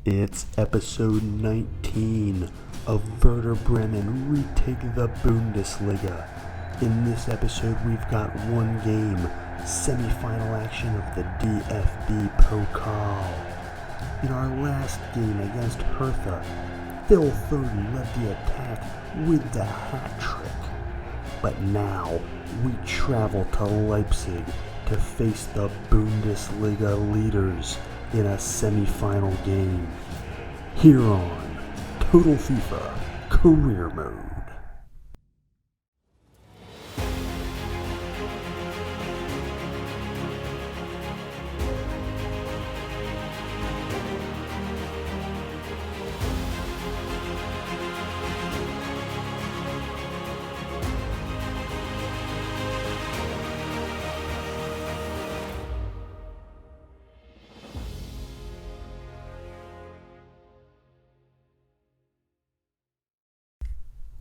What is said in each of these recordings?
It's episode 19 of Werder Bremen Retake the Bundesliga. In this episode, we've got one game, semi-final action of the DFB-Pokal. In our last game against Hertha, Phil Foden led the attack with the hat trick. But now, we travel to Leipzig to face the Bundesliga leaders in a semi-final game. Here on Total FIFA Career Mode.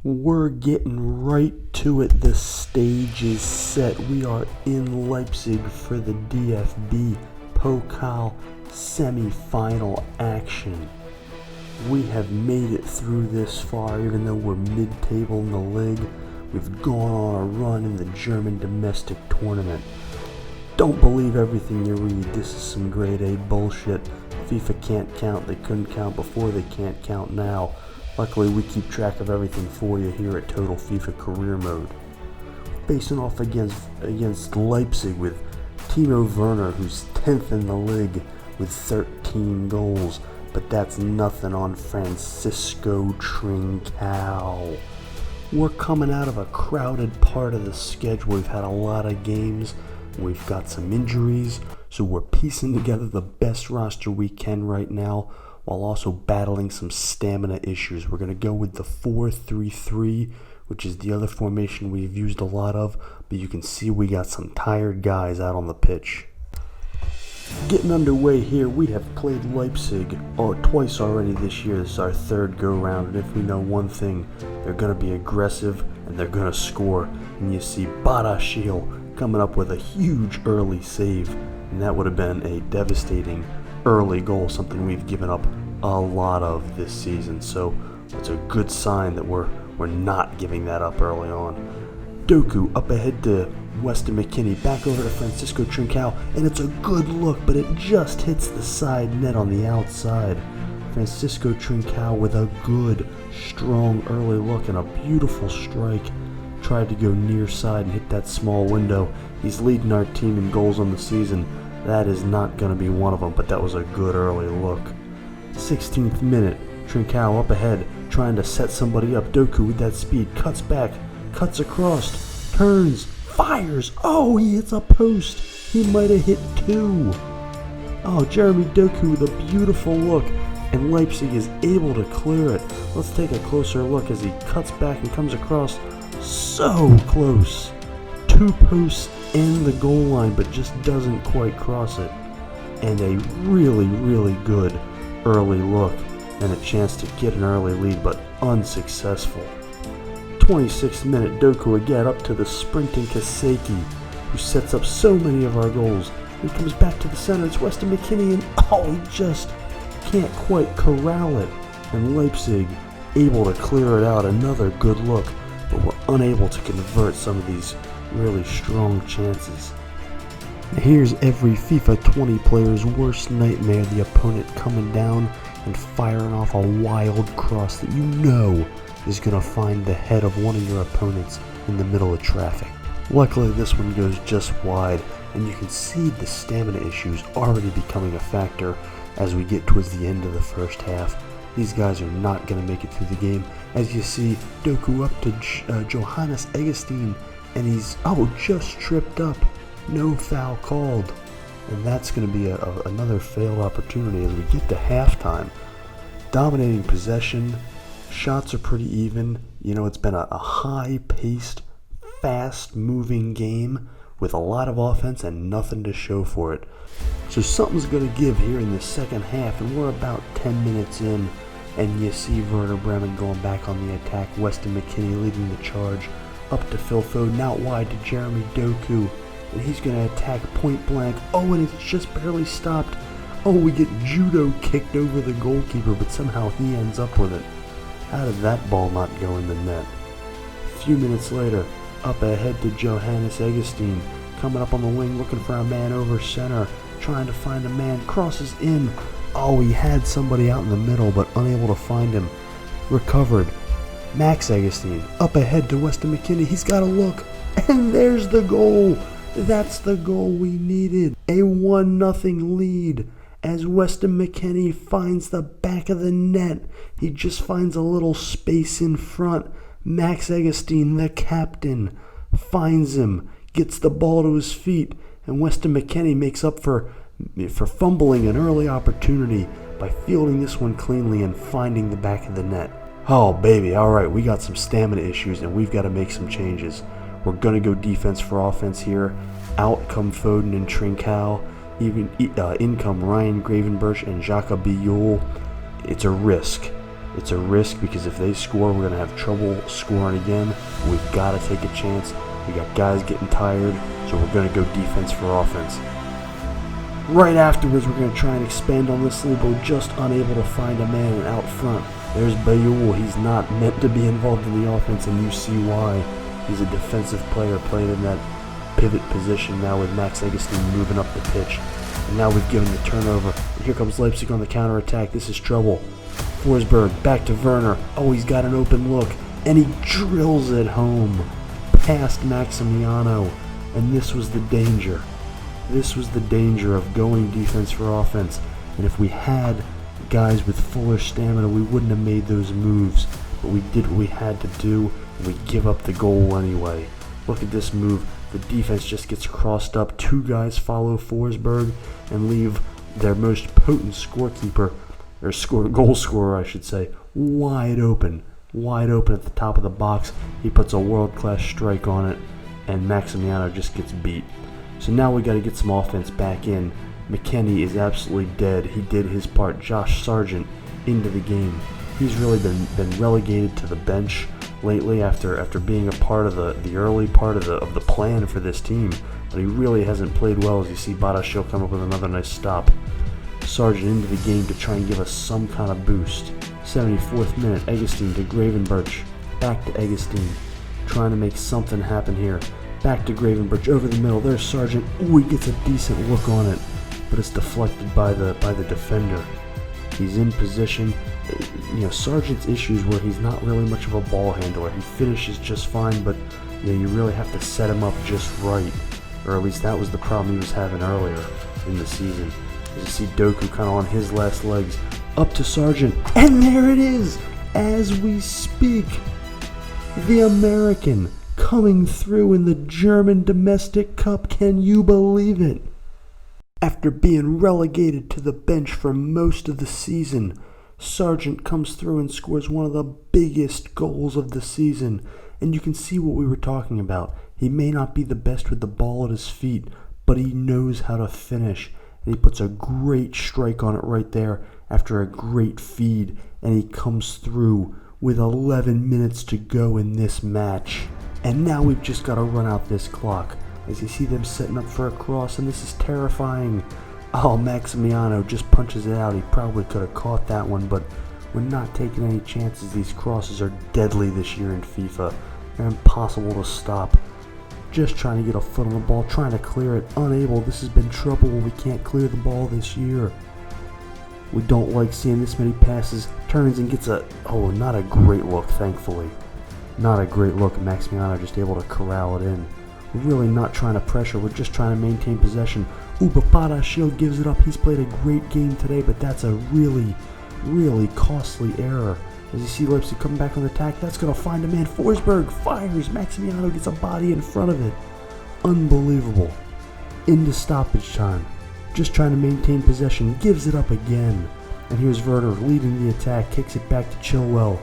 We're getting right to it. The stage is set. We are in Leipzig for the DFB-Pokal Semi-final Action. We have made it through this far, even though we're mid-table in the league. We've gone on a run in the German domestic tournament. Don't believe everything you read. This is some grade A bullshit. FIFA can't count. They couldn't count before. They can't count now. Luckily, we keep track of everything for you here at Total FIFA Career Mode. Facing off against Leipzig with Timo Werner, who's 10th in the league with 13 goals. But that's nothing on Francisco Trincao. We're coming out of a crowded part of the schedule. We've had a lot of games. We've got some injuries. So we're piecing together the best roster we can right now, while also battling some stamina issues. We're going to go with the 4-3-3, which is the other formation we've used a lot of, but you can see we got some tired guys out on the pitch. Getting underway here, we have played Leipzig twice already this year. This is our third go-round, and if we know one thing, they're going to be aggressive and they're going to score. And you see Badashil coming up with a huge early save, and that would have been a devastating early goal, something we've given up a lot of this season, so it's a good sign that we're not giving that up early on. Doku up ahead to Weston McKennie, back over to Francisco Trincao, and it's a good look, but it just hits the side net on the outside. Francisco Trincao with a good, strong early look and a beautiful strike. Tried to go near side and hit that small window. He's leading our team in goals on the season. That is not going to be one of them, but that was a good early look. 16th minute, Trincao up ahead, trying to set somebody up. Doku with that speed, cuts back, cuts across, turns, fires. Oh, he hits a post. He might have hit two. Oh, Jeremy Doku with a beautiful look, and Leipzig is able to clear it. Let's take a closer look as he cuts back and comes across. So close. Two posts and the goal line, but just doesn't quite cross it. And a really, really good early look and a chance to get an early lead, but unsuccessful. 26th minute, Doku again up to the sprinting Kaseki, who sets up so many of our goals. He comes back to the center, it's Weston McKennie, and he just can't quite corral it. And Leipzig able to clear it out. Another good look, but we're unable to convert some of these really strong chances. Here's every FIFA 20 player's worst nightmare, the opponent coming down and firing off a wild cross that you know is going to find the head of one of your opponents in the middle of traffic. Luckily this one goes just wide, and you can see the stamina issues already becoming a factor as we get towards the end of the first half. These guys are not going to make it through the game. As you see, Doku up to Johannes Eggestein, and he's just tripped up. No foul called. And that's going to be another failed opportunity as we get to halftime. Dominating possession. Shots are pretty even. You know, it's been a high-paced, fast-moving game with a lot of offense and nothing to show for it. So something's going to give here in the second half, and we're about 10 minutes in, and you see Werder Bremen going back on the attack. Weston McKennie leading the charge. Up to Phil Foden, out wide to Jeremy Doku, and he's going to attack point blank. Oh, and it's just barely stopped. Oh, we get judo kicked over the goalkeeper, but somehow he ends up with it. How did that ball not go in the net? A few minutes later, up ahead to Johannes Eggestein, coming up on the wing, looking for a man over center, trying to find a man, crosses in. Oh, he had somebody out in the middle, but unable to find him. Recovered. Max Eggestein, up ahead to Weston McKennie, he's got a look, and there's the goal! That's the goal we needed. A 1-0 lead as Weston McKennie finds the back of the net. He just finds a little space in front. Max Eggestein, the captain, finds him, gets the ball to his feet, and Weston McKennie makes up for fumbling an early opportunity by fielding this one cleanly and finding the back of the net. Oh baby, alright, we got some stamina issues and we've got to make some changes. We're going to go defense for offense here. Out come Foden and Trincao. Even in come Ryan Gravenberch and Jaka Biol. It's a risk. It's a risk because if they score, we're going to have trouble scoring again. We've got to take a chance. We got guys getting tired, so we're going to go defense for offense. Right afterwards, we're going to try and expand on this lead, but just unable to find a man out front. There's Bayul. He's not meant to be involved in the offense, and you see why. He's a defensive player playing in that pivot position now with Max Eggestein moving up the pitch. And now we've given the turnover. And here comes Leipzig on the counterattack. This is trouble. Forsberg back to Werner. Oh, he's got an open look. And he drills it home past Maximiano. And this was the danger. This was the danger of going defense for offense. And if we had guys with fuller stamina, we wouldn't have made those moves. But we did what we had to do, and we give up the goal anyway. Look at this move. The defense just gets crossed up. Two guys follow Forsberg and leave their most potent scorekeeper, or goal scorer, I should say, wide open. Wide open at the top of the box. He puts a world-class strike on it, and Maximiano just gets beat. So now we got to get some offense back in. McKennie is absolutely dead. He did his part. Josh Sargent into the game. He's really been relegated to the bench lately after being a part of the early part of the plan for this team, but he really hasn't played well. As you see, Badashil come up with another nice stop. Sargent into the game to try and give us some kind of boost. 74th minute, Eggestein to Gravenberch, back to Eggestein, trying to make something happen here. Back to Gravenberch over the middle. There's Sargent. Ooh, he gets a decent look on it, but it's deflected by the defender. He's in position. You know, Sargent's issues where he's not really much of a ball handler. He finishes just fine, but you really have to set him up just right, or at least that was the problem he was having earlier in the season. As you see Doku kind of on his last legs, up to Sargent, and there it is, as we speak. The American coming through in the German Domestic Cup. Can you believe it? After being relegated to the bench for most of the season, Sargent comes through and scores one of the biggest goals of the season. And you can see what we were talking about. He may not be the best with the ball at his feet, but he knows how to finish. And he puts a great strike on it right there after a great feed. And he comes through with 11 minutes to go in this match. And now we've just got to run out this clock. As you see them setting up for a cross, and this is terrifying. Oh, Maximiano just punches it out. He probably could have caught that one, but we're not taking any chances. These crosses are deadly this year in FIFA. They're impossible to stop. Just trying to get a foot on the ball, trying to clear it, unable. This has been trouble when we can't clear the ball this year. We don't like seeing this many passes. Turns and gets not a great look, thankfully. Not a great look. Maximiano just able to corral it in. We're really not trying to pressure. We're just trying to maintain possession. Ubapata Shield gives it up. He's played a great game today, but that's a really, really costly error. As you see Leipzig coming back on the attack, that's going to find a man. Forsberg fires. Maximiano gets a body in front of it. Unbelievable. Into stoppage time. Just trying to maintain possession. Gives it up again. And here's Werder leading the attack. Kicks it back to Chilwell.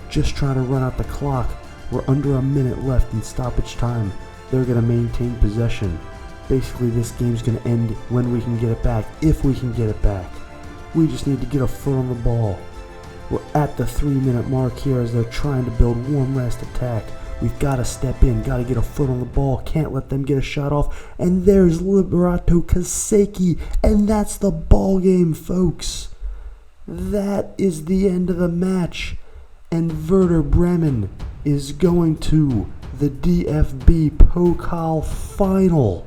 Just trying to run out the clock. We're under a minute left in stoppage time. They're going to maintain possession. Basically, this game's going to end when we can get it back, if we can get it back. We just need to get a foot on the ball. We're at the 3-minute mark here as they're trying to build one last attack. We've got to step in, got to get a foot on the ball, can't let them get a shot off. And there's Liberato Kaseki, and that's the ball game, folks. That is the end of the match, and Werder Bremen is going to the DFB-Pokal final,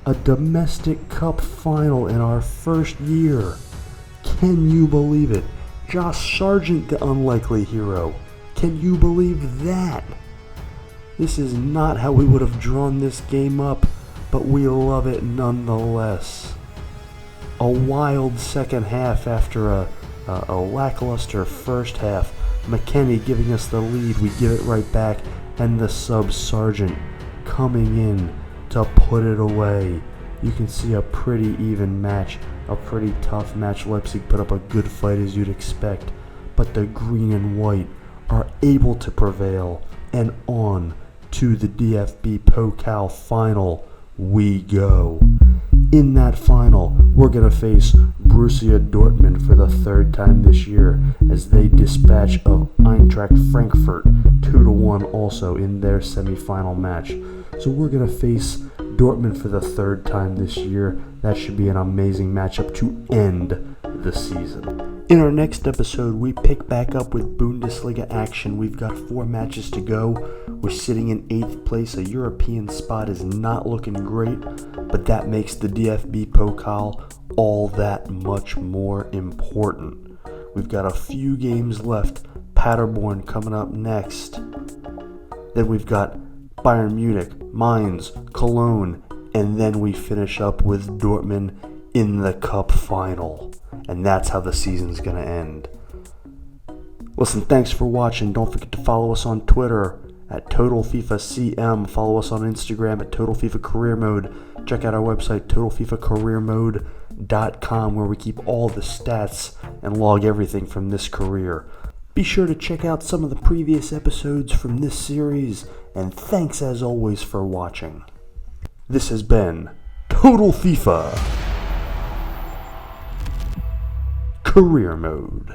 a domestic cup final in our first year. Can you believe it? Josh Sargent, the unlikely hero. Can you believe that? This is not how we would have drawn this game up, but we love it nonetheless. A wild second half after a lackluster first half. McKennie giving us the lead, we give it right back, and the sub Sargent coming in to put it away. You can see a pretty even match, a pretty tough match. Leipzig put up a good fight as you'd expect, but the green and white are able to prevail, and on to the DFB Pokal final we go. In that final, we're going to face Borussia Dortmund for the third time this year as they dispatch of Eintracht Frankfurt 2-1 also in their semi-final match. So we're going to face Dortmund for the third time this year. That should be an amazing matchup to end the season. In our next episode, we pick back up with Bundesliga action. We've got 4 matches to go. We're sitting in 8th place. A European spot is not looking great, but that makes the DFB Pokal all that much more important. We've got a few games left. Paderborn coming up next. Then we've got Bayern Munich, Mainz, Cologne, and then we finish up with Dortmund in the cup final. And that's how the season's going to end. Listen, thanks for watching. Don't forget to follow us on Twitter at TotalFIFACM. Follow us on Instagram at TotalFIFA Career Mode. Check out our website, TotalFIFACareerMode.com, where we keep all the stats and log everything from this career. Be sure to check out some of the previous episodes from this series, and thanks as always for watching. This has been Total FIFA Career Mode.